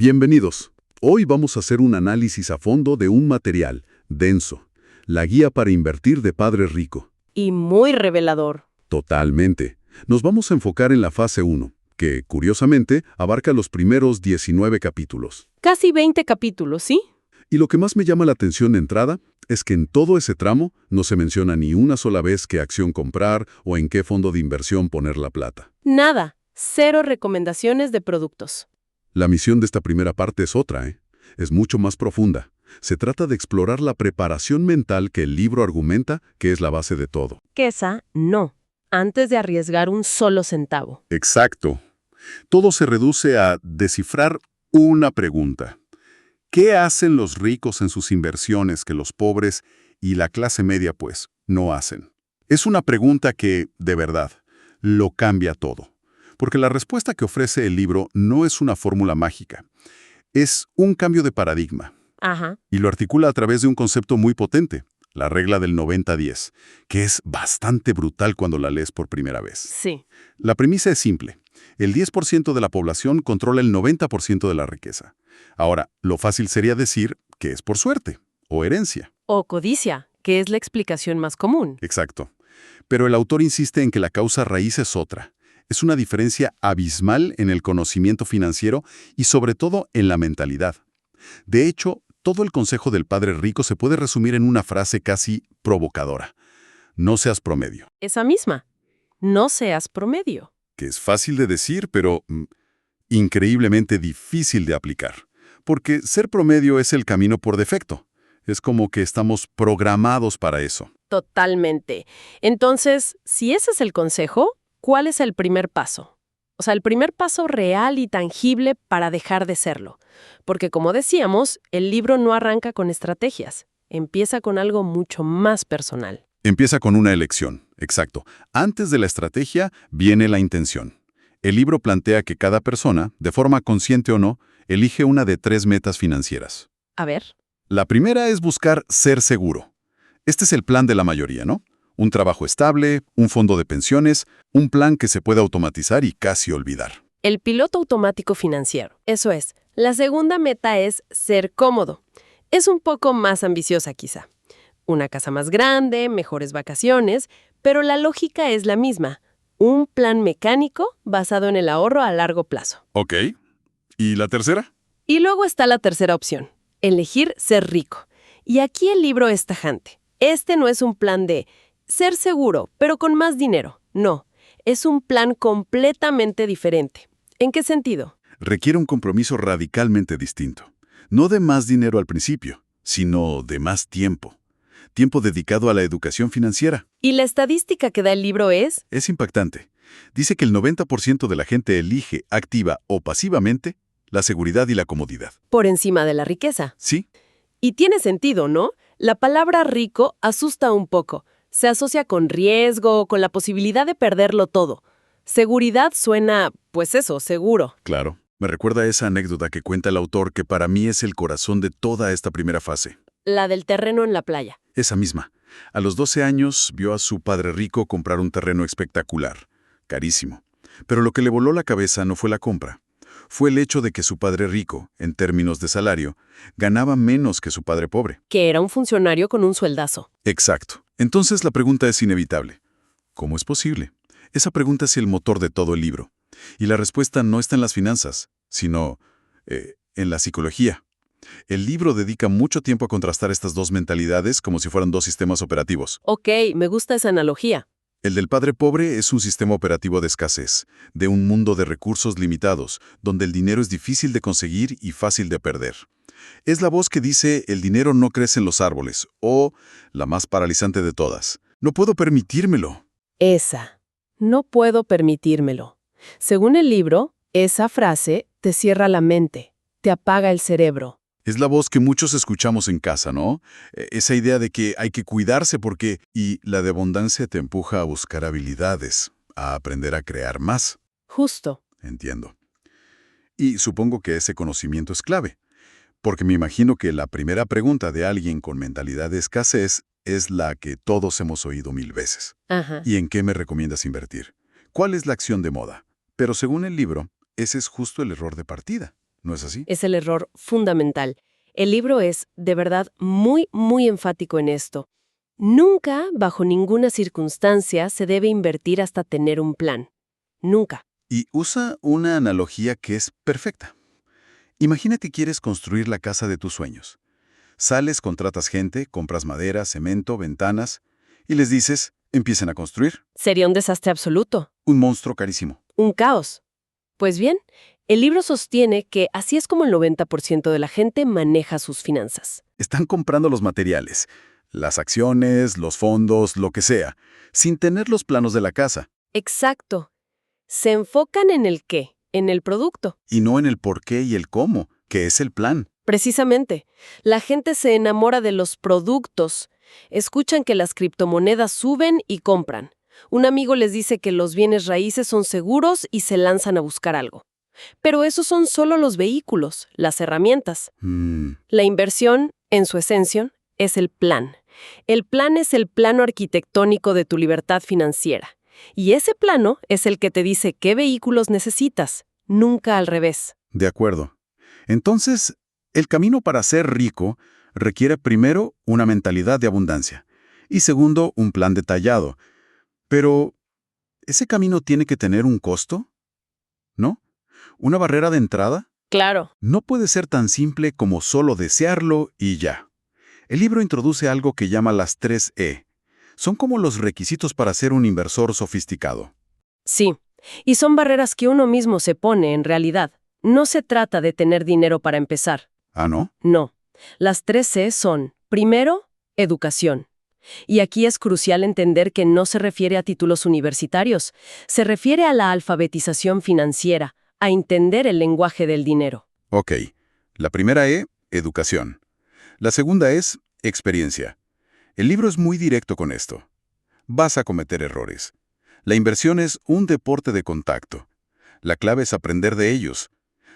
Bienvenidos. Hoy vamos a hacer un análisis a fondo de un material denso, la guía para invertir de Padre Rico. Y muy revelador. Totalmente. Nos vamos a enfocar en la fase 1, que, curiosamente, abarca los primeros 19 capítulos. Casi 20 capítulos, ¿sí? Y lo que más me llama la atención de entrada es que en todo ese tramo no se menciona ni una sola vez qué acción comprar o en qué fondo de inversión poner la plata. Nada. Cero recomendaciones de productos. La misión de esta primera parte es otra, ¿eh? Es mucho más profunda. Se trata de explorar la preparación mental que el libro argumenta que es la base de todo. Quesa, no. Antes de arriesgar un solo centavo. Exacto. Todo se reduce a descifrar una pregunta. ¿Qué hacen los ricos en sus inversiones que los pobres y la clase media, pues, no hacen? Es una pregunta que, de verdad, lo cambia todo. Porque la respuesta que ofrece el libro no es una fórmula mágica. Es un cambio de paradigma. Ajá. Y lo articula a través de un concepto muy potente, la regla del 90-10, que es bastante brutal cuando la lees por primera vez. Sí. La premisa es simple. El 10% de la población controla el 90% de la riqueza. Ahora, lo fácil sería decir que es por suerte o herencia. O codicia, que es la explicación más común. Exacto. Pero el autor insiste en que la causa raíz es otra. Es una diferencia abismal en el conocimiento financiero y sobre todo en la mentalidad. De hecho, todo el consejo del Padre Rico se puede resumir en una frase casi provocadora. No seas promedio. Esa misma. No seas promedio. Que es fácil de decir, pero increíblemente difícil de aplicar. Porque ser promedio es el camino por defecto. Es como que estamos programados para eso. Totalmente. Entonces, si ese es el consejo, ¿cuál es el primer paso? O sea, el primer paso real y tangible para dejar de serlo. Porque, como decíamos, el libro no arranca con estrategias. Empieza con algo mucho más personal. Empieza con una elección, exacto. Antes de la estrategia viene la intención. El libro plantea que cada persona, de forma consciente o no, elige una de 3 metas financieras. A ver. La primera es buscar ser seguro. Este es el plan de la mayoría, ¿no? Un trabajo estable, un fondo de pensiones, un plan que se puede automatizar y casi olvidar. El piloto automático financiero. Eso es. La segunda meta es ser cómodo. Es un poco más ambiciosa quizá. Una casa más grande, mejores vacaciones, pero la lógica es la misma. Un plan mecánico basado en el ahorro a largo plazo. Ok. ¿Y la tercera? Y luego está la tercera opción. Elegir ser rico. Y aquí el libro es tajante. Este no es un plan de ser seguro, pero con más dinero. No. Es un plan completamente diferente. ¿En qué sentido? Requiere un compromiso radicalmente distinto. No de más dinero al principio, sino de más tiempo. Tiempo dedicado a la educación financiera. ¿Y la estadística que da el libro es? Es impactante. Dice que el 90% de la gente elige, activa o pasivamente, la seguridad y la comodidad. Por encima de la riqueza. ¿Sí? Y tiene sentido, ¿no? La palabra rico asusta un poco. Se asocia con riesgo, con la posibilidad de perderlo todo. Seguridad suena, pues eso, seguro. Claro. Me recuerda a esa anécdota que cuenta el autor que para mí es el corazón de toda esta primera fase. La del terreno en la playa. Esa misma. A los 12 años vio a su padre rico comprar un terreno espectacular, carísimo. Pero lo que le voló la cabeza no fue la compra. Fue el hecho de que su padre rico, en términos de salario, ganaba menos que su padre pobre. Que era un funcionario con un sueldazo. Exacto. Entonces la pregunta es inevitable. ¿Cómo es posible? Esa pregunta es el motor de todo el libro. Y la respuesta no está en las finanzas, sino en la psicología. El libro dedica mucho tiempo a contrastar estas dos mentalidades como si fueran dos sistemas operativos. Ok, me gusta esa analogía. El del padre pobre es un sistema operativo de escasez, de un mundo de recursos limitados, donde el dinero es difícil de conseguir y fácil de perder. Es la voz que dice el dinero no crece en los árboles, o, la más paralizante de todas, no puedo permitírmelo. Esa. No puedo permitírmelo. Según el libro, esa frase te cierra la mente, te apaga el cerebro. Es la voz que muchos escuchamos en casa, ¿no? Esa idea de que hay que cuidarse porque... Y la de abundancia te empuja a buscar habilidades, a aprender a crear más. Justo. Entiendo. Y supongo que ese conocimiento es clave, porque me imagino que la primera pregunta de alguien con mentalidad de escasez es la que todos hemos oído 1000 veces. Ajá. ¿Y en qué me recomiendas invertir? ¿Cuál es la acción de moda? Pero según el libro, ese es justo el error de partida. ¿no es así? Es el error fundamental. El libro es, de verdad, muy, muy enfático en esto. Nunca, bajo ninguna circunstancia, se debe invertir hasta tener un plan. Nunca. Y usa una analogía que es perfecta. Imagina que quieres construir la casa de tus sueños. Sales, contratas gente, compras madera, cemento, ventanas, y les dices, empiecen a construir. Sería un desastre absoluto. Un monstruo carísimo. Un caos. Pues bien, el libro sostiene que así es como el 90% de la gente maneja sus finanzas. Están comprando los materiales, las acciones, los fondos, lo que sea, sin tener los planos de la casa, Exacto. Se enfocan en el qué, en el producto. y no en el por qué y el cómo, que es el plan. Precisamente, la gente se enamora de los productos. Escuchan que las criptomonedas suben y compran. Un amigo les dice que los bienes raíces son seguros y se lanzan a buscar algo. Pero esos son solo los vehículos, las herramientas. La inversión, en su esencia, es el plan. El plan es el plano arquitectónico de tu libertad financiera. Y ese plano es el que te dice qué vehículos necesitas, nunca al revés. De acuerdo. Entonces, el camino para ser rico requiere primero una mentalidad de abundancia y segundo un plan detallado. Pero, ¿ese camino tiene que tener un costo? ¿No? ¿Una barrera de entrada? Claro. No puede ser tan simple como solo desearlo y ya. El libro introduce algo que llama las 3 E. Son como los requisitos para ser un inversor sofisticado. Sí, y son barreras que uno mismo se pone en realidad. No se trata de tener dinero para empezar. ¿Ah, no? No. Las 3 C son, primero, educación. Y aquí es crucial entender que no se refiere a títulos universitarios, se refiere a la alfabetización financiera, a entender el lenguaje del dinero. Ok. La primera E, educación. La segunda es experiencia. El libro es muy directo con esto. Vas a cometer errores. La inversión es un deporte de contacto. La clave es aprender de ellos.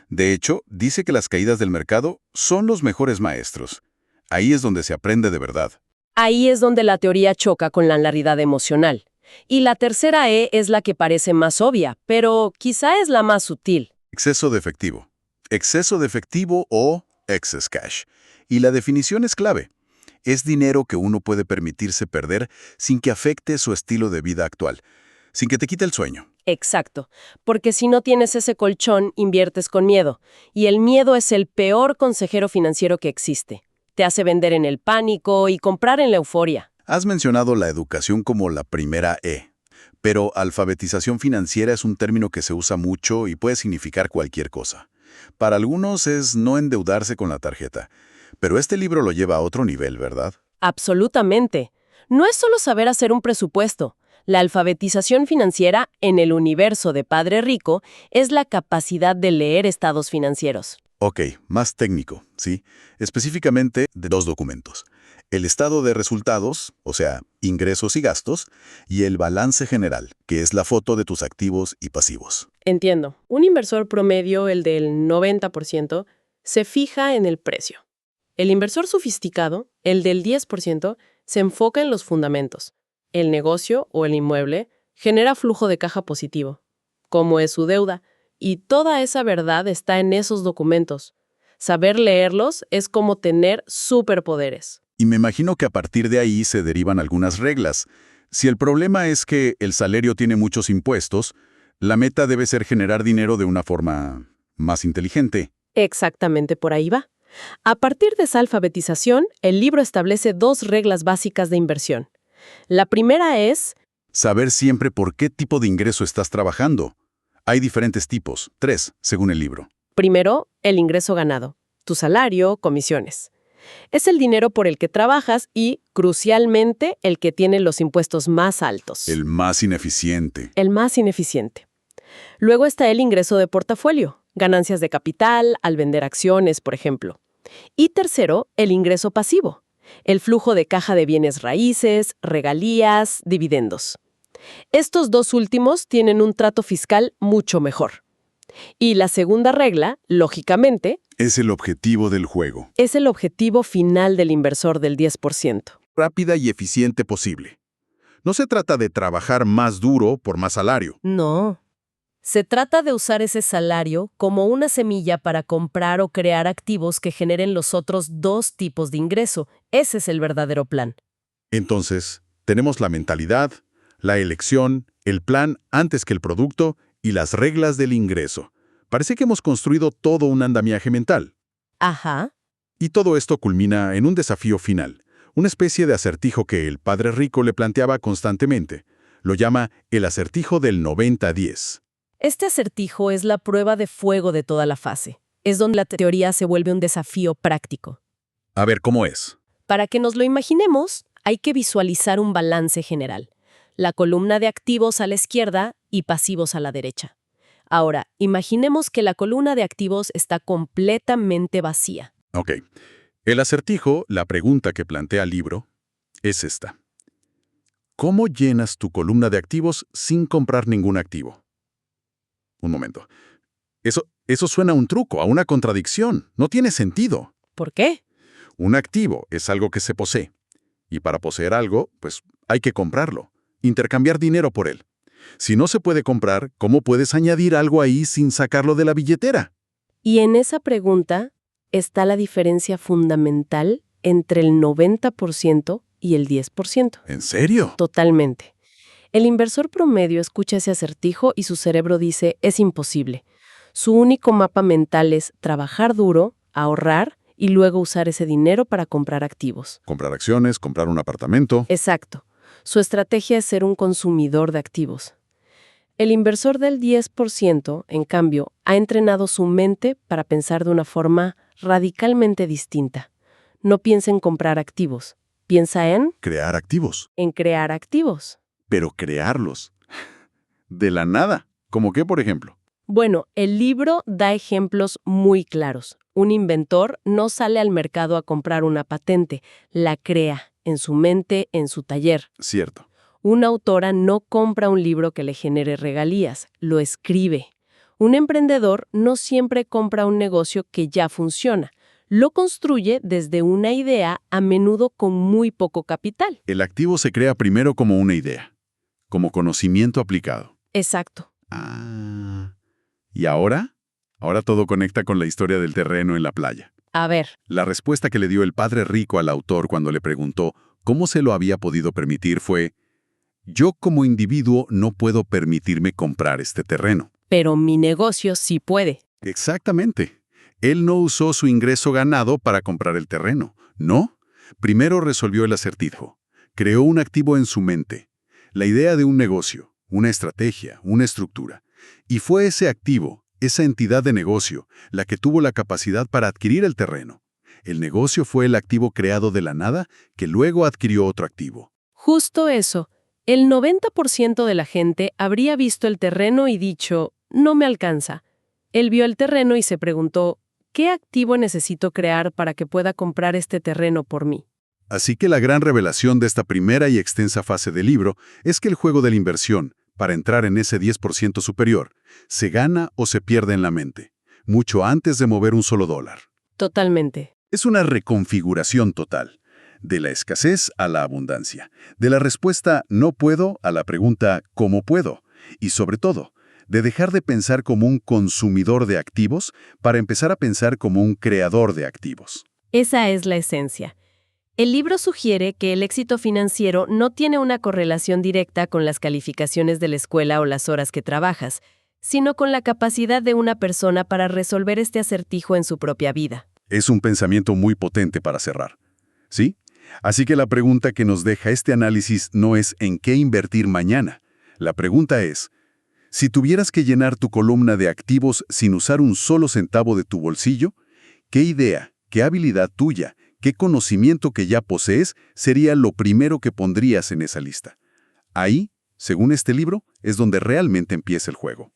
De hecho, dice que las caídas del mercado son los mejores maestros. Ahí es donde se aprende de verdad. Ahí es donde la teoría choca con la realidad emocional. Y la tercera E es la que parece más obvia, pero quizá es la más sutil. Exceso de efectivo. Exceso de efectivo o excess cash. Y la definición es clave. Es dinero que uno puede permitirse perder sin que afecte su estilo de vida actual, sin que te quite el sueño. Exacto, porque si no tienes ese colchón, inviertes con miedo. Y el miedo es el peor consejero financiero que existe. Te hace vender en el pánico y comprar en la euforia. Has mencionado la educación como la primera E, pero alfabetización financiera es un término que se usa mucho y puede significar cualquier cosa. Para algunos es no endeudarse con la tarjeta, pero este libro lo lleva a otro nivel, ¿verdad? Absolutamente. No es solo saber hacer un presupuesto. La alfabetización financiera en el universo de Padre Rico es la capacidad de leer estados financieros. Ok, más técnico, ¿sí? Específicamente de 2 documentos. El estado de resultados, o sea, ingresos y gastos, y el balance general, que es la foto de tus activos y pasivos. Entiendo. Un inversor promedio, el del 90%, se fija en el precio. El inversor sofisticado, el del 10%, se enfoca en los fundamentos. El negocio o el inmueble genera flujo de caja positivo, como es su deuda, y toda esa verdad está en esos documentos. Saber leerlos es como tener superpoderes. Y me imagino que a partir de ahí se derivan algunas reglas. Si el problema es que el salario tiene muchos impuestos, la meta debe ser generar dinero de una forma más inteligente. Exactamente por ahí va. A partir de esa alfabetización, el libro establece 2 reglas básicas de inversión. La primera es, Saber siempre por qué tipo de ingreso estás trabajando. Hay diferentes tipos, 3, según el libro. primero, el ingreso ganado, tu salario, comisiones. Es el dinero por el que trabajas y, crucialmente, el que tiene los impuestos más altos. El más ineficiente. El más ineficiente. Luego está el ingreso de portafolio, ganancias de capital al vender acciones, por ejemplo. Y tercero, el ingreso pasivo, el flujo de caja de bienes raíces, regalías, dividendos. Estos 2 últimos tienen un trato fiscal mucho mejor. Y la segunda regla, lógicamente, Es el objetivo del juego. es el objetivo final del inversor del 10%. Rápida y eficiente posible. No se trata de trabajar más duro por más salario. No. Se trata de usar ese salario como una semilla para comprar o crear activos que generen los otros dos tipos de ingreso. Ese es el verdadero plan. Entonces, tenemos la mentalidad, la elección, el plan antes que el producto y las reglas del ingreso. Parece que hemos construido todo un andamiaje mental. Ajá. Y todo esto culmina en un desafío final, una especie de acertijo que el padre rico le planteaba constantemente. Lo llama el acertijo del 90-10. Este acertijo es la prueba de fuego de toda la fase. Es donde la teoría se vuelve un desafío práctico. A ver, ¿cómo es? Para que nos lo imaginemos, hay que visualizar un balance general. La columna de activos a la izquierda y pasivos a la derecha. Ahora, imaginemos que la columna de activos está completamente vacía. Ok. El acertijo, la pregunta que plantea el libro, es esta. ¿Cómo llenas tu columna de activos sin comprar ningún activo? Un momento. Eso suena a un truco, a una contradicción. No tiene sentido. ¿Por qué? Un activo es algo que se posee. Y para poseer algo, pues hay que comprarlo. Intercambiar dinero por él. Si no se puede comprar, ¿cómo puedes añadir algo ahí sin sacarlo de la billetera? Y en esa pregunta está la diferencia fundamental entre el 90% y el 10%. ¿En serio? Totalmente. El inversor promedio escucha ese acertijo y su cerebro dice, es imposible. Su único mapa mental es trabajar duro, ahorrar y luego usar ese dinero para comprar activos. Comprar acciones, comprar un apartamento. Exacto. Su estrategia es ser un consumidor de activos. El inversor del 10%, en cambio, ha entrenado su mente para pensar de una forma radicalmente distinta. No piensa en comprar activos, piensa Crear activos. en crear activos. Pero crearlos. De la nada. ¿Cómo qué, por ejemplo? Bueno, el libro da ejemplos muy claros. Un inventor no sale al mercado a comprar una patente, la crea en su mente, en su taller. Cierto. Una autora no compra un libro que le genere regalías, lo escribe. Un emprendedor no siempre compra un negocio que ya funciona. Lo construye desde una idea, a menudo con muy poco capital. El activo se crea primero como una idea, como conocimiento aplicado. Exacto. Ah. ¿Y ahora? Ahora todo conecta con la historia del terreno en la playa. A ver, La respuesta que le dio el padre rico al autor cuando le preguntó cómo se lo había podido permitir fue: yo como individuo no puedo permitirme comprar este terreno. pero mi negocio sí puede. Exactamente. Él no usó su ingreso ganado para comprar el terreno. No. Primero resolvió el acertijo. Creó un activo en su mente. La idea de un negocio, una estrategia, una estructura. Y fue ese activo, esa entidad de negocio, la que tuvo la capacidad para adquirir el terreno. El negocio fue el activo creado de la nada que luego adquirió otro activo. Justo eso. El 90% de la gente habría visto el terreno y dicho, no me alcanza. Él vio el terreno y se preguntó, ¿qué activo necesito crear para que pueda comprar este terreno por mí? Así que la gran revelación de esta primera y extensa fase del libro es que el juego de la inversión, para entrar en ese 10% superior, se gana o se pierde en la mente, mucho antes de mover un solo dólar. Totalmente. Es una reconfiguración total, de la escasez a la abundancia, de la respuesta «no puedo» a la pregunta «¿cómo puedo?» y sobre todo, de dejar de pensar como un consumidor de activos para empezar a pensar como un creador de activos. Esa es la esencia. El libro sugiere que el éxito financiero no tiene una correlación directa con las calificaciones de la escuela o las horas que trabajas, sino con la capacidad de una persona para resolver este acertijo en su propia vida. Es un pensamiento muy potente para cerrar. ¿Sí? Así que la pregunta que nos deja este análisis no es ¿en qué invertir mañana? La pregunta es, si tuvieras que llenar tu columna de activos sin usar un solo centavo de tu bolsillo, ¿qué idea, qué habilidad tuya, qué conocimiento que ya posees sería lo primero que pondrías en esa lista? Ahí, según este libro, es donde realmente empieza el juego.